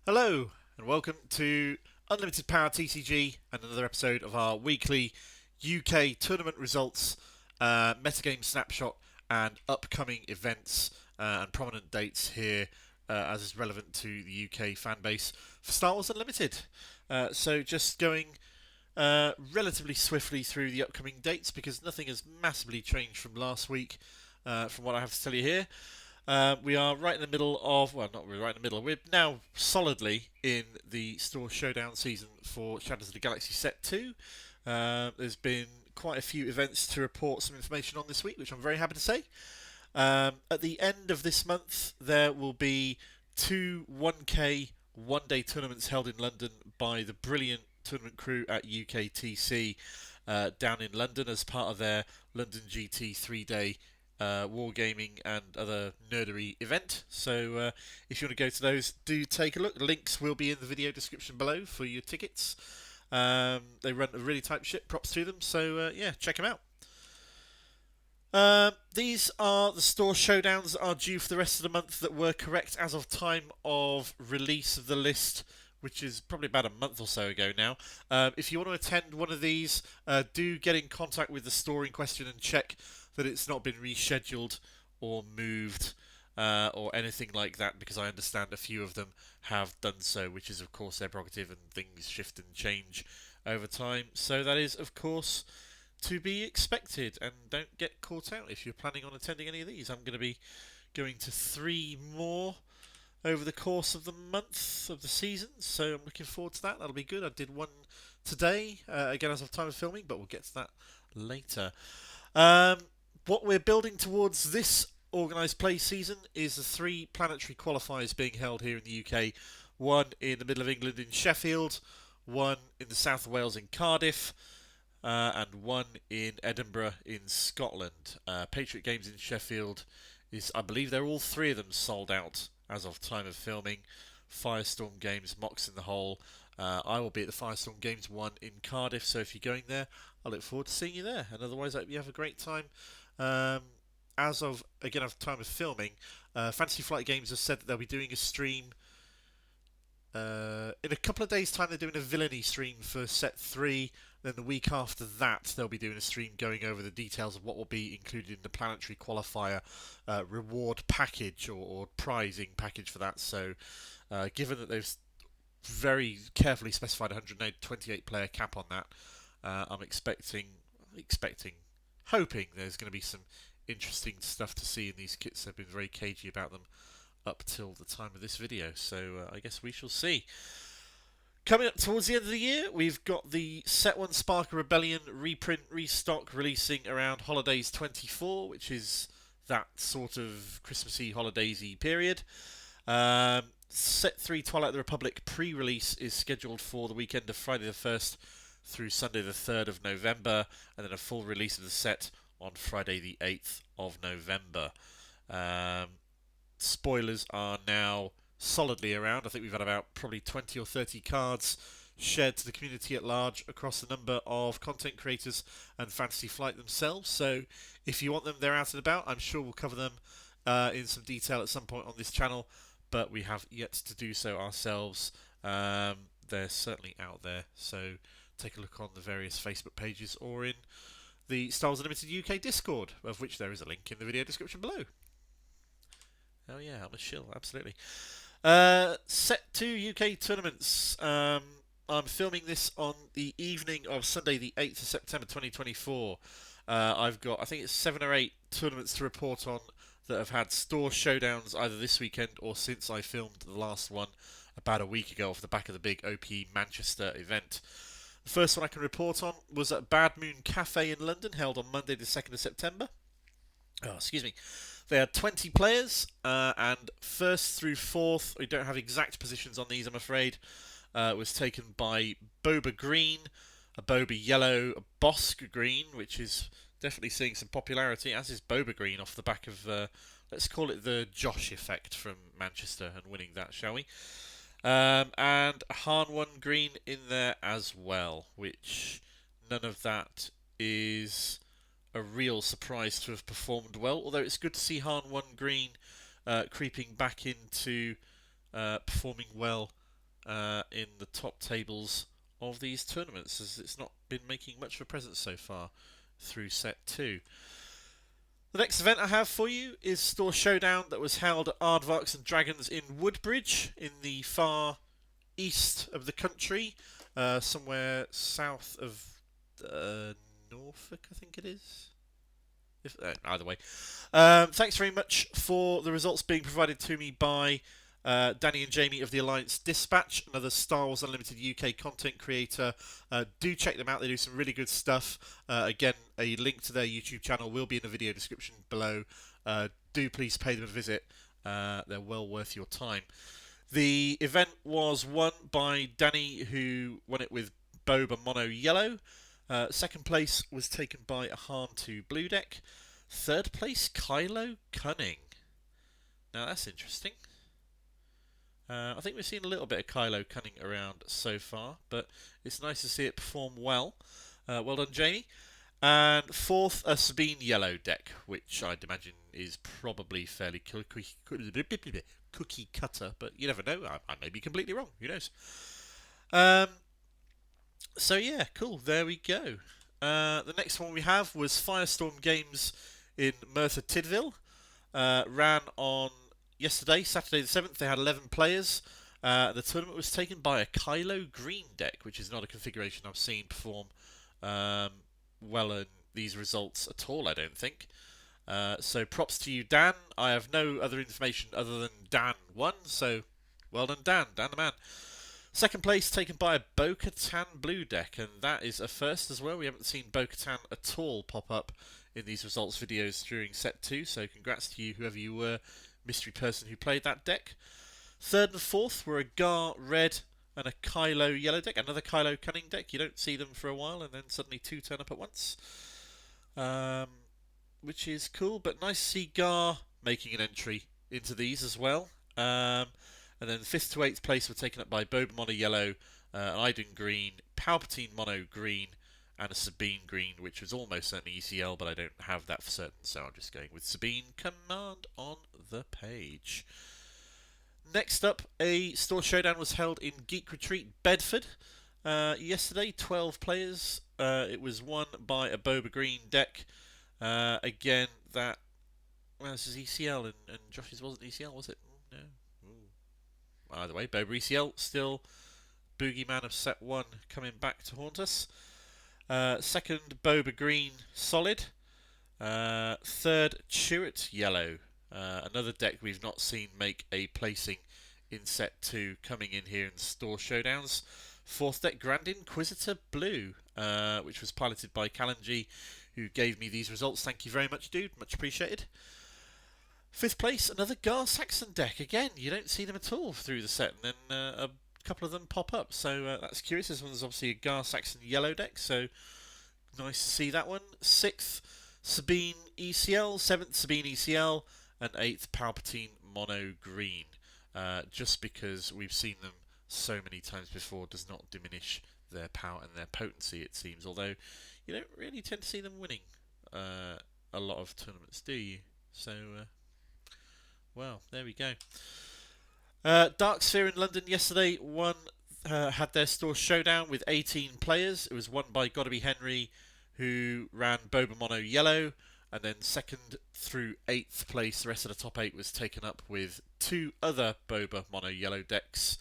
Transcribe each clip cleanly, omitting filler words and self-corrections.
Hello and welcome to Unlimited Power TCG and another episode of our weekly UK tournament results, metagame snapshot and upcoming events and prominent dates here as is relevant to the UK fan base for Star Wars Unlimited. So just going relatively swiftly through the upcoming dates because nothing has massively changed from last week from what I have to tell you here. We are right in the middle of, well, not really right in the middle, we're now solidly in the Store Showdown season for Shadows of the Galaxy Set 2. There's been quite a few events to report some information on this week, which I'm very happy to say. At the end of this month, there will be two 1K one-day tournaments held in London by the brilliant tournament crew at UKTC down in London as part of their London GT 3-day wargaming and other nerdery event. So if you want to go to those, do take a look. The links will be in the video description below for your tickets. They run a really tight ship, props to them. So yeah, check them out. These are the Store Showdowns that are due for the rest of the month that were correct as of time of release of the list, which is probably about a month or so ago now. If you want to attend one of these, do get in contact with the store in question and check that it's not been rescheduled or moved or anything like that, because I understand a few of them have done so, which is of course their prerogative, and things shift and change over time. So that is of course to be expected, and don't get caught out if you're planning on attending any of these. I'm going to be going to 3 more over the course of the month of the season, so I'm looking forward to that. That'll be good. I did one today, again as of time of filming, but we'll get to that later. What we're building towards this organised play season is the 3 Planetary Qualifiers being held here in the UK. One in the middle of England in Sheffield, one in the south of Wales in Cardiff, and one in Edinburgh in Scotland. Patriot Games in Sheffield is, I believe they're all 3 of them sold out as of time of filming. Firestorm Games, Mox in the Hole. I will be at the Firestorm Games one in Cardiff, so if you're going there, I look forward to seeing you there. And otherwise, I hope you have a great time. As of, again, of time of filming, Fantasy Flight Games have said that they'll be doing a stream in a couple of days' time. They're doing a villainy stream for set 3. Then the week after that, they'll be doing a stream going over the details of what will be included in the Planetary Qualifier reward package or prizing package for that. So, given that they've very carefully specified 128 player cap on that, I'm hoping there's going to be some interesting stuff to see in these kits. They've been very cagey about them up till the time of this video, so I guess we shall see. Coming up towards the end of the year, we've got the Set 1 Spark of Rebellion reprint restock releasing around Holidays 24, which is that sort of Christmassy, holidaysy period. Set 3 Twilight of the Republic pre-release is scheduled for the weekend of Friday the 1st through Sunday the 3rd of November, and then a full release of the set on Friday the 8th of November. Spoilers are now solidly around. I think we've had about probably 20 or 30 cards shared to the community at large across a number of content creators and Fantasy Flight themselves. So if you want them, they're out and about. I'm sure we'll cover them in some detail at some point on this channel, but we have yet to do so ourselves. They're certainly out there, so take a look on the various Facebook pages or in the Star Wars Unlimited UK Discord, of which there is a link in the video description below. Oh yeah, I'm a shill, absolutely. Set 2 UK tournaments. I'm filming this on the evening of Sunday the 8th of September 2024. I've got, I think it's 7 or 8 tournaments to report on that have had Store Showdowns either this weekend or since I filmed the last one about a week ago off the back of the big OP Manchester event. The first one I can report on was at Bad Moon Cafe in London, held on Monday the 2nd of September. Oh, excuse me. They had 20 players, and first through fourth, we don't have exact positions on these, I'm afraid, was taken by Boba Green, a Boba Yellow, a Bosk Green, which is definitely seeing some popularity, as is Boba Green off the back of, let's call it the Josh effect from Manchester and winning that, shall we? And Han 1 Green in there as well, which none of that is a real surprise to have performed well, although it's good to see Han 1 Green creeping back into performing well in the top tables of these tournaments, as it's not been making much of a presence so far through set 2. The next event I have for you is Store Showdown, that was held at Aardvarks and Dragons in Woodbridge in the far east of the country, somewhere south of Norfolk, I think it is. Either way. Thanks very much for the results being provided to me by Danny and Jamie of the Alliance Dispatch, another Star Wars Unlimited UK content creator. Do check them out, they do some really good stuff. Again, a link to their YouTube channel will be in the video description below. Do please pay them a visit, they're well worth your time. The event was won by Danny, who won it with Boba Mono Yellow. Second place was taken by a Han 2 Blue deck. Third place, Kylo Cunning. Now that's interesting. I think we've seen a little bit of Kylo Cunning around so far, but it's nice to see it perform well. Well done, Jamie. And fourth, a Sabine Yellow deck, which I'd imagine is probably fairly cookie cutter, but you never know. I may be completely wrong. Who knows? So yeah, cool. There we go. The next one we have was Firestorm Games in Merthyr Tydfil. Ran on yesterday, Saturday the 7th. They had 11 players. The tournament was taken by a Kylo Green deck, which is not a configuration I've seen perform well in these results at all, I don't think. So props to you, Dan. I have no other information other than Dan won, so well done, Dan. Dan the man. Second place taken by a Bo-Katan Blue deck, and that is a first as well. We haven't seen Bo-Katan at all pop up in these results videos during set 2, so congrats to you, whoever you were, mystery person who played that deck. Third and fourth were a Gar Red and a Kylo Yellow deck, another Kylo Cunning deck. You don't see them for a while, and then suddenly 2 turn up at once, which is cool, but nice to see Gar making an entry into these as well. And then 5th to 8th place were taken up by Boba Mono Yellow, Iden Green, Palpatine Mono Green, and a Sabine Green, which was almost certainly ECL, but I don't have that for certain, so I'm just going with Sabine Command on the page. Next up, a Store Showdown was held in Geek Retreat, Bedford. Yesterday, 12 players. It was won by a Boba Green deck. Again, that... Well, this is ECL, and Josh's wasn't ECL, was it? No. Either way, Boba ECL, still Boogeyman of set 1 coming back to haunt us. Second, Boba Green, solid. Third, Chirrut Yellow, another deck we've not seen make a placing in set 2, coming in here in Store Showdowns. Fourth deck, Grand Inquisitor Blue, which was piloted by Kalanji, who gave me these results. Thank you very much, dude. Much appreciated. 5th place, another Gar Saxon deck. Again, you don't see them at all through the set, and then a couple of them pop up. So that's curious. This one's obviously a Gar Saxon yellow deck, so nice to see that one. 6th, Sabine ECL. 7th, Sabine ECL. And 8th, Palpatine Mono Green. Just because we've seen them so many times before does not diminish their power and their potency, it seems. Although you don't really tend to see them winning a lot of tournaments, do you? So... well, there we go. Dark Sphere in London yesterday had their Store Showdown with 18 players. It was won by Gotta Be Henry, who ran Boba Mono Yellow, and then 2nd through 8th place, the rest of the top 8 was taken up with 2 other Boba Mono Yellow decks,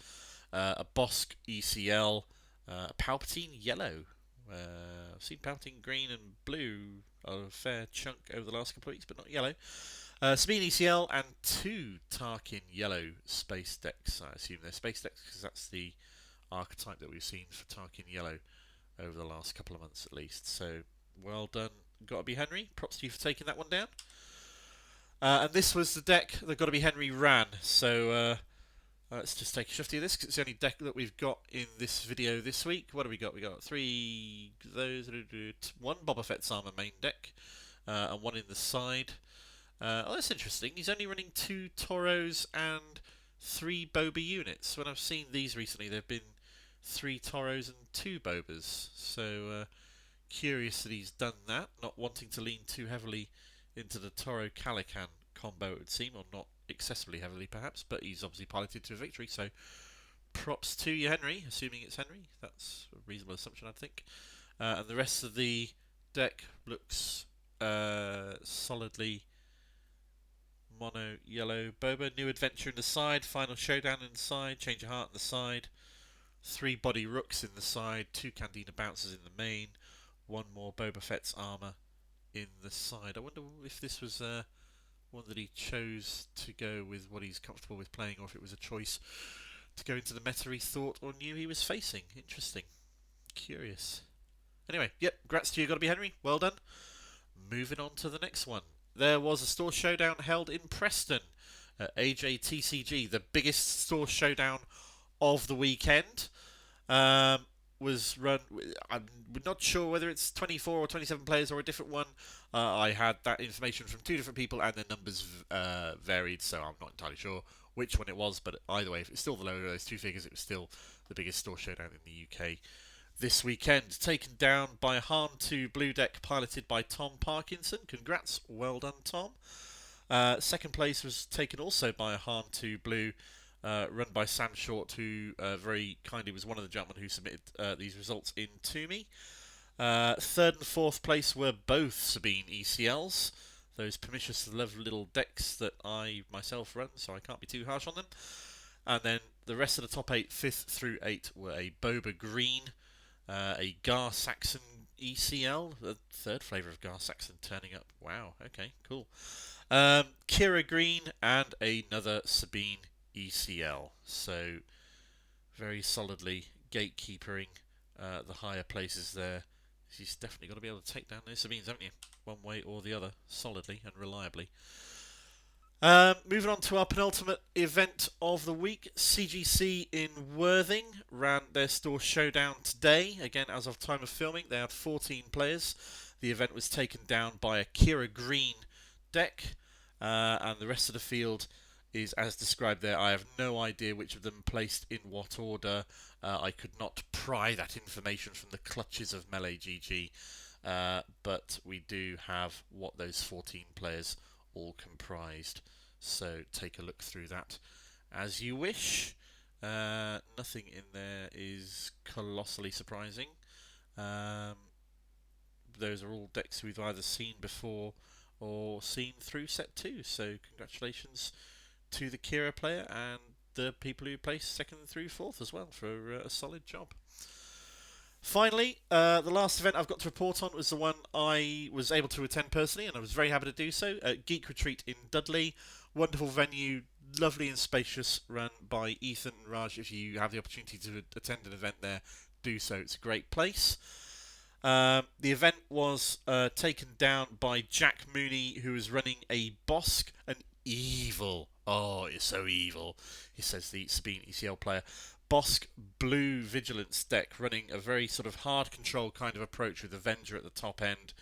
a Bosk ECL, a Palpatine Yellow. I've seen Palpatine Green and Blue a fair chunk over the last couple of weeks, but not yellow. Sabine ECL and 2 Tarkin Yellow space decks. I assume they're space decks because that's the archetype that we've seen for Tarkin Yellow over the last couple of months at least. So well done, Gotta Be Henry. Props to you for taking that one down. And this was the deck that Gotta Be Henry ran. So let's just take a shifty of this because it's the only deck that we've got in this video this week. What do we got? We got 3... one Boba Fett's armor main deck and 1 in the side. Oh, that's interesting. He's only running 2 Toros and 3 Boba units. When I've seen these recently, there have been 3 Toros and 2 Bobas. So, curious that he's done that, not wanting to lean too heavily into the Toro Calican combo, it would seem, or not excessively heavily perhaps, but he's obviously piloted to a victory, so props to you, Henry, assuming it's Henry. That's a reasonable assumption, I think. And the rest of the deck looks solidly mono yellow. Boba, new adventure in the side, final showdown in the side, change of heart in the side, 3 body rooks in the side, 2 Candina bouncers in the main, 1 more Boba Fett's armour in the side. I wonder if this was one that he chose to go with what he's comfortable with playing, or if it was a choice to go into the meta he thought or knew he was facing. Interesting. Curious. Anyway, yep, congrats to you, Gotta Be Henry. Well done. Moving on to the next one. There was a store showdown held in Preston at AJTCG, the biggest store showdown of the weekend. Was run. I'm not sure whether it's 24 or 27 players or a different one. I had that information from 2 different people, and the numbers varied, so I'm not entirely sure which one it was. But either way, if it's still the lower of those 2 figures, it was still the biggest store showdown in the UK this weekend. Taken down by a Han 2 blue deck piloted by Tom Parkinson. Congrats, well done, Tom. Second place was taken also by a Han 2 blue, run by Sam Short, who very kindly was one of the gentlemen who submitted these results in to me. Third and fourth place were both Sabine ECLs, those pernicious little decks that I myself run, so I can't be too harsh on them. And then the rest of the top 8, 5th through 8, were a Boba Green, a Gar Saxon ECL, the third flavour of Gar Saxon turning up. Wow, okay, cool. Kira Green, and another Sabine ECL. So very solidly gatekeepering the higher places there. You've definitely got to be able to take down those Sabines, haven't you? One way or the other, solidly and reliably. Moving on to our penultimate event of the week, CGC in Worthing ran their store showdown today. Again, as of time of filming, they had 14 players. The event was taken down by a Kira Green deck, and the rest of the field is as described there. I have no idea which of them placed in what order. I could not pry that information from the clutches of Melee GG, but we do have what those 14 players all comprised. So take a look through that as you wish. Nothing in there is colossally surprising. Those are all decks we've either seen before or seen through set 2. So congratulations to the Kira player and the people who placed 2nd through 4th as well for a solid job. Finally, the last event I've got to report on was the one I was able to attend personally, and I was very happy to do so, at Geek Retreat in Dudley. Wonderful venue, lovely and spacious, run by Ethan and Raj. If you have the opportunity to attend an event there, do so. It's a great place. The event was taken down by Jack Mooney, who was running a Bosk, an evil, oh, it's so evil, he says, the Sabine ECL player, Bosk blue vigilance deck, running a very sort of hard control kind of approach with Avenger at the top end.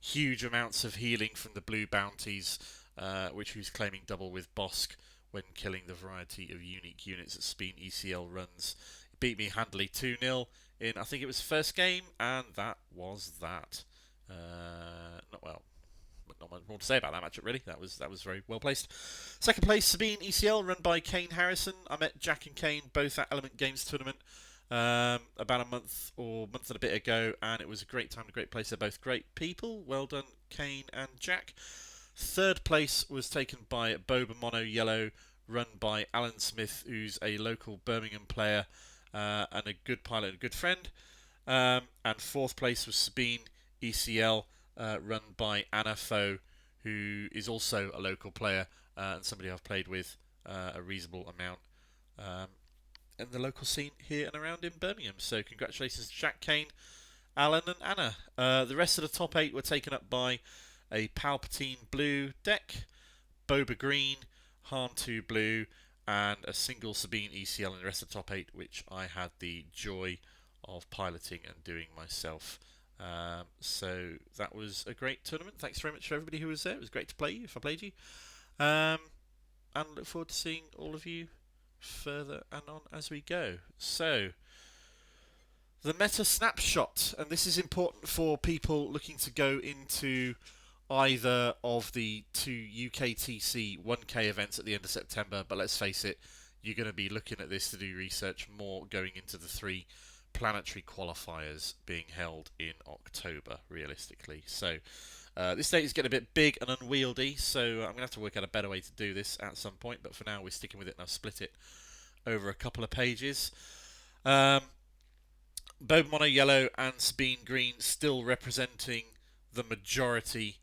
Huge amounts of healing from the blue bounties, which he was claiming double with Bosk when killing the variety of unique units that Sabine ECL runs. He beat me handily 2-0 in, I think it was first game, and that was that. Not much more to say about that matchup, really. That was very well placed. Second place, Sabine ECL, run by Kane Harrison. I met Jack and Kane both at Element Games tournament about a month and a bit ago, and it was a great time, a great place. They're both great people. Well done, Kane and Jack. Third place was taken by Boba Mono Yellow, run by Alan Smith, who's a local Birmingham player and a good pilot and a good friend. And fourth place was Sabine ECL, run by Anna Foe, who is also a local player and somebody I've played with a reasonable amount in the local scene here and around in Birmingham. So congratulations to Jack, Kane, Alan and Anna. The rest of the top 8 were taken up by a Palpatine blue deck, Boba green, Han 2 blue, and a single Sabine ECL in the rest of the top 8, which I had the joy of piloting and doing myself. So that was a great tournament. Thanks very much for everybody who was there. It was great to play you, if I played you. And look forward to seeing all of you further and on as we go. So, the meta snapshot, and this is important for people looking to go into either of the 2 UKTC 1K events at the end of September, but let's face it, you're going to be looking at this to do research more going into the 3 Planetary Qualifiers being held in October, realistically. So this date is getting a bit big and unwieldy, so I'm going to have to work out a better way to do this at some point, but for now we're sticking with it, and I've split it over a couple of pages. Boba Mono Yellow and Sabine Green still representing the majority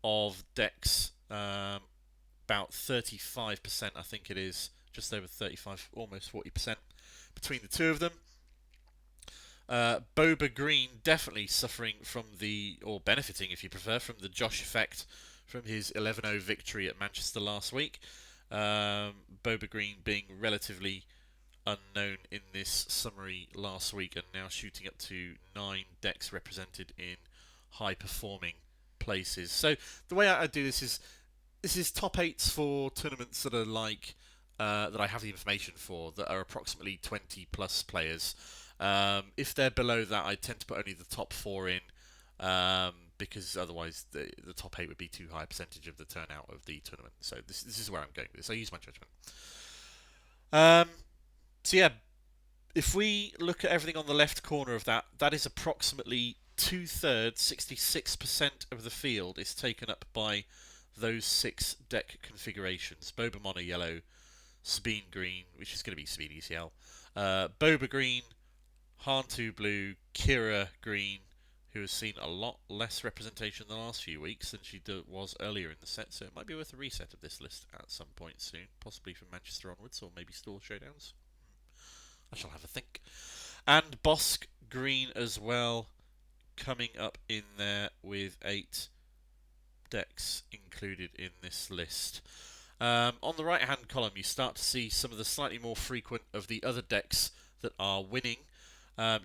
of decks, about 35% I think it is, just over 35, almost 40% between the two of them. Boba Green definitely suffering from or benefiting if you prefer, from the Josh effect from his 11-0 victory at Manchester last week. Boba Green being relatively unknown in this summary last week and now shooting up to 9 decks represented in high performing places. So the way I do this is top 8s for tournaments that are like that I have the information for, that are approximately 20 plus players. If they're below that, I tend to put only the top 4 in, because otherwise the top 8 would be too high a percentage of the turnout of the tournament. So this is where I'm going with this. I use my judgment. So yeah, if we look at everything on the left corner of that, that is approximately 2/3, 66% of the field is taken up by those 6 deck configurations. Boba Mono Yellow, Sabine Green, which is going to be Sabine ECL, Boba Green, Hantu Blue, Kira Green, who has seen a lot less representation the last few weeks than she was earlier in the set, so it might be worth a reset of this list at some point soon, possibly from Manchester onwards, or maybe Store Showdowns. I shall have a think. And Bosk Green as well, coming up in there with 8 decks included in this list. On the right hand column you start to see some of the slightly more frequent of the other decks that are winning.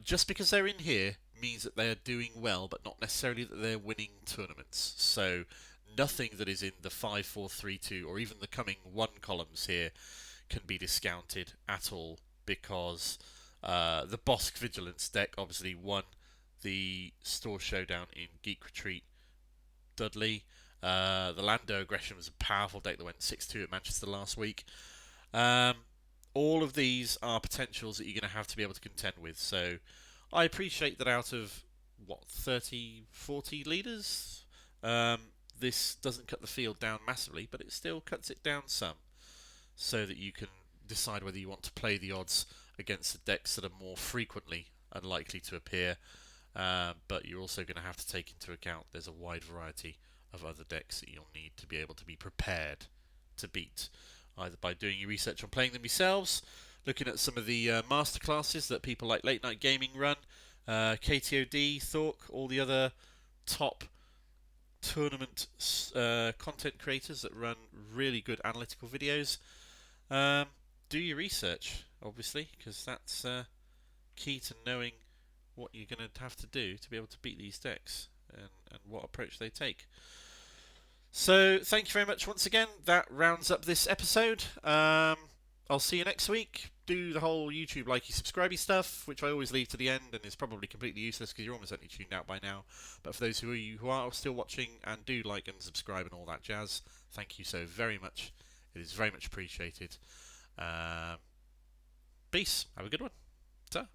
Just because they're in here means that they are doing well, but not necessarily that they're winning tournaments. So nothing that is in the 5, 4, 3, 2 or even the coming 1 columns here can be discounted at all, because the Bosk Vigilance deck obviously won the Store Showdown in Geek Retreat Dudley. The Lando Aggression was a powerful deck that went 6-2 at Manchester last week. All of these are potentials that you're going to have to be able to contend with. So I appreciate that out of, 30, 40 leaders, this doesn't cut the field down massively, but it still cuts it down some, so that you can decide whether you want to play the odds against the decks that are more frequently unlikely to appear. But you're also going to have to take into account there's a wide variety of other decks that you'll need to be able to be prepared to beat, either by doing your research on playing them yourselves, looking at some of the masterclasses that people like Late Night Gaming run, KTOD, Thork, all the other top tournament content creators that run really good analytical videos. Do your research, obviously, because that's key to knowing what you're going to have to do to be able to beat these decks, and what approach they take. So thank you very much once again. That rounds up this episode. I'll see you next week. Do the whole YouTube likey subscribey stuff, which I always leave to the end and is probably completely useless because you're almost certainly tuned out by now. But for those who are still watching and do like and subscribe and all that jazz, thank you so very much. It is very much appreciated. Peace. Have a good one. Ta.